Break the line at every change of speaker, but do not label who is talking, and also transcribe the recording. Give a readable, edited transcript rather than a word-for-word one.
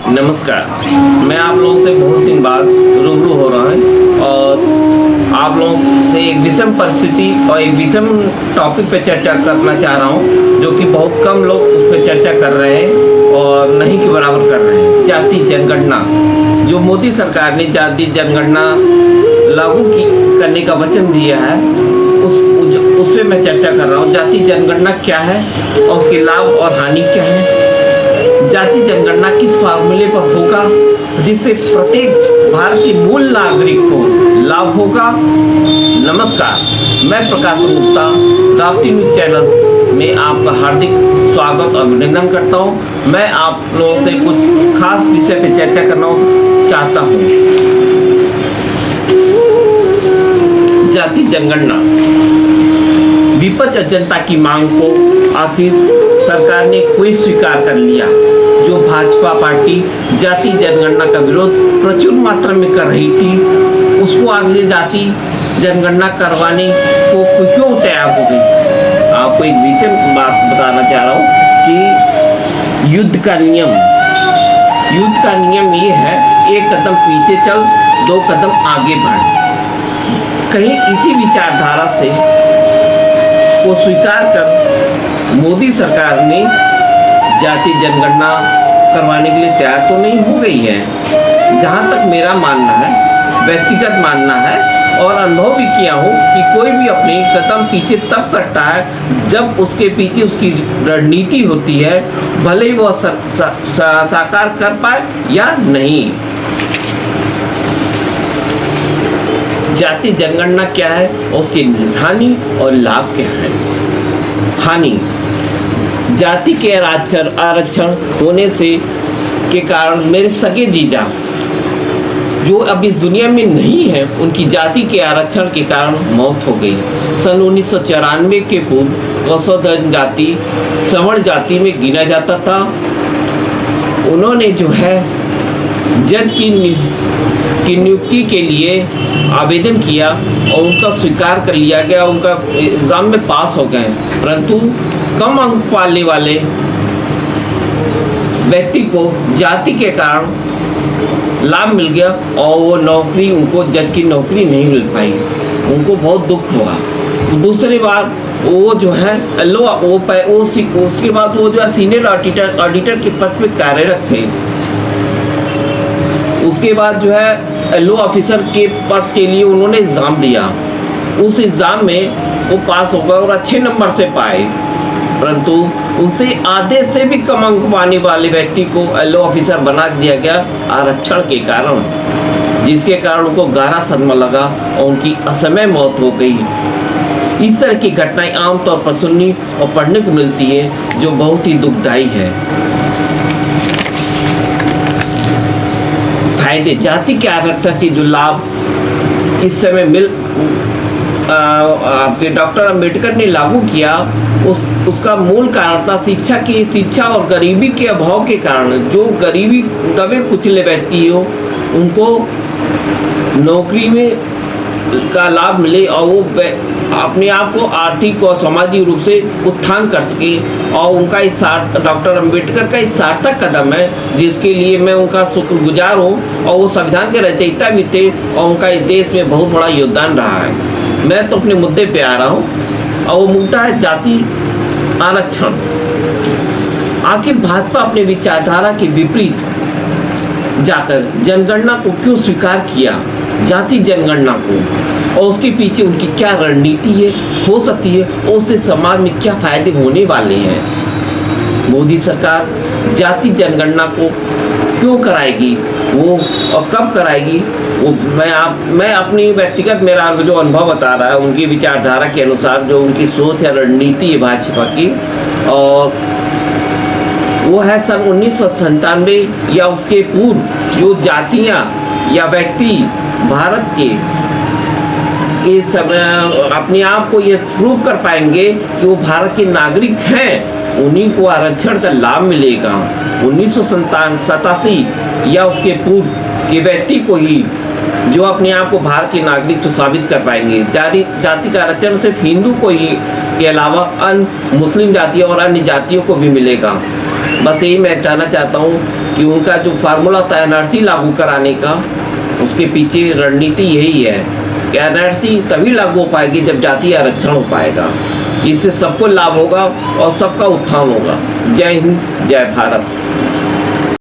नमस्कार। मैं आप लोगों से बहुत दिन बाद रूबरू हो रहा हूँ और आप लोगों से एक विषम परिस्थिति और एक विषम टॉपिक पे चर्चा करना चाह रहा हूँ, जो कि बहुत कम लोग उस पर चर्चा कर रहे हैं और नहीं के बराबर कर रहे हैं। जाति जनगणना, जो मोदी सरकार ने जाति जनगणना लागू करने का वचन दिया है, उस पर मैं चर्चा कर रहा हूँ। जाति जनगणना क्या है और उसके लाभ और हानि क्या है। जाति जनगणना किस फॉर्मूले पर होगा जिससे प्रत्येक भारतीय मूल नागरिक को लाभ होगा। नमस्कार, मैं प्रकाश गुप्ता राप्ती न्यूज चैनल में आपका हार्दिक स्वागत और अभिनंदन करता हूं। मैं आप लोगों से कुछ खास विषय पर चर्चा करना चाहता हूं। जाति जनगणना, विपक्ष जनता की मांग को आखिर सरकार ने कोई स्वीकार कर लिया। जो भाजपा पार्टी जाति जनगणना का विरोध प्रचुर मात्रा में कर रही थी, उसको आगे जाति जनगणना करवाने को क्यों तैयार हो गई। आपको एक विषय बात बताना चाह रहा हूँ कि युद्ध का नियम ये है, एक कदम पीछे चल, दो कदम आगे बढ़। कहीं इसी विचारधारा से को स्वीकार कर मोदी सरकार ने जाति जनगणना करवाने के लिए तैयार तो नहीं हो गई है। जहां तक मेरा मानना है, व्यक्तिगत मानना है और अनुभव भी किया हूं कि कोई भी अपने कदम पीछे तब करता है जब उसके पीछे उसकी रणनीति होती है, भले ही वह साकार कर पाए या नहीं। जाति जनगणना क्या है और उसकी हानि और लाभ क्या है। हानि, जाति के आरक्षण होने से के कारण मेरे सगे जीजा जो अब इस दुनिया में नहीं है, उनकी जाति के आरक्षण के कारण मौत हो गई। सन 1994 के पूर्व औसत जाति सवर्ण जाति में गिना जाता था। उन्होंने जो है जज की नियुक्ति के लिए आवेदन किया और उनका स्वीकार कर लिया गया, उनका एग्जाम में पास हो गए। परंतु कम अंक पाने वाले व्यक्ति को जाति के कारण लाभ मिल गया और वो नौकरी, उनको जज की नौकरी नहीं मिल पाई। उनको बहुत दुख हुआ। दूसरी बार वो जो है उसके बाद वो जो है सीनियर ऑडिटर के पद पे कार्यरत थे। उसके बाद जो है एलओ ऑफिसर के पद के लिए उन्होंने एग्जाम दिया। उस एग्जाम में वो पास हो गए और अच्छे नंबर से पाए, परंतु उनसे आधे से भी कम अंक पाने वाले व्यक्ति को एलओ ऑफिसर बना दिया गया आरक्षण के कारण, जिसके कारण उनको गहरा सदमा लगा और उनकी असमय मौत हो गई। इस तरह की घटनाएं आमतौर पर सुनने और पढ़ने को मिलती है, जो बहुत ही दुखदायी है। फायदे, जाति के आरक्षण से जो लाभ इस समय आपके डॉक्टर अंबेडकर ने लागू किया, उसका मूल कारण था शिक्षा और गरीबी के अभाव के कारण। जो गरीबी दबे कुचले व्यक्ति हो, उनको नौकरी में का लाभ मिले और वो अपने आप को आर्थिक और सामाजिक रूप से उत्थान कर सके। और उनका इस डॉक्टर अंबेडकर का इस सार्थक कदम है, जिसके लिए मैं उनका शुक्रगुजार हूँ। और वो संविधान के रचयिता भी थे और उनका इस देश में बहुत बड़ा योगदान रहा है। मैं तो अपने मुद्दे पे आ रहा हूँ और वो मुद्दा है जाति आरक्षण। आखिर भाजपा अपने विचारधारा के विपरीत जाकर जनगणना को क्यों स्वीकार किया, जाति जनगणना को, और उसके पीछे उनकी क्या रणनीति हो सकती है और उससे समाज में क्या फायदे होने वाले हैं। मोदी सरकार जाति जनगणना को क्यों कराएगी, वो और कब कराएगी, वो मैं अपनी व्यक्तिगत मेरा जो अनुभव बता रहा है, उनकी विचारधारा के अनुसार जो उनकी सोच या रणनीति है भाजपा की, और वो है सन 1997 या उसके पूर्व जो जातियां या व्यक्ति भारत के अपने आप को ये प्रूव कर पाएंगे कि वो भारत के नागरिक हैं, उन्हीं को आरक्षण का लाभ मिलेगा। 1987 या उसके पूर्व के व्यक्ति को ही जो अपने आप को भारत के नागरिक तो साबित कर पाएंगे। जाति का आरक्षण सिर्फ हिंदू को ही के अलावा अन्य मुस्लिम जातियों और अन्य जातियों को भी मिलेगा। बस यही मैं कहना चाहता हूँ कि उनका जो फार्मूला था एनआरसी लागू कराने का, उसके पीछे रणनीति यही है कि एनआरसी तभी लागू हो पाएगी जब जातीय आरक्षण हो पाएगा। इससे सबको लाभ होगा और सबका उत्थान होगा। जय हिंद, जय भारत।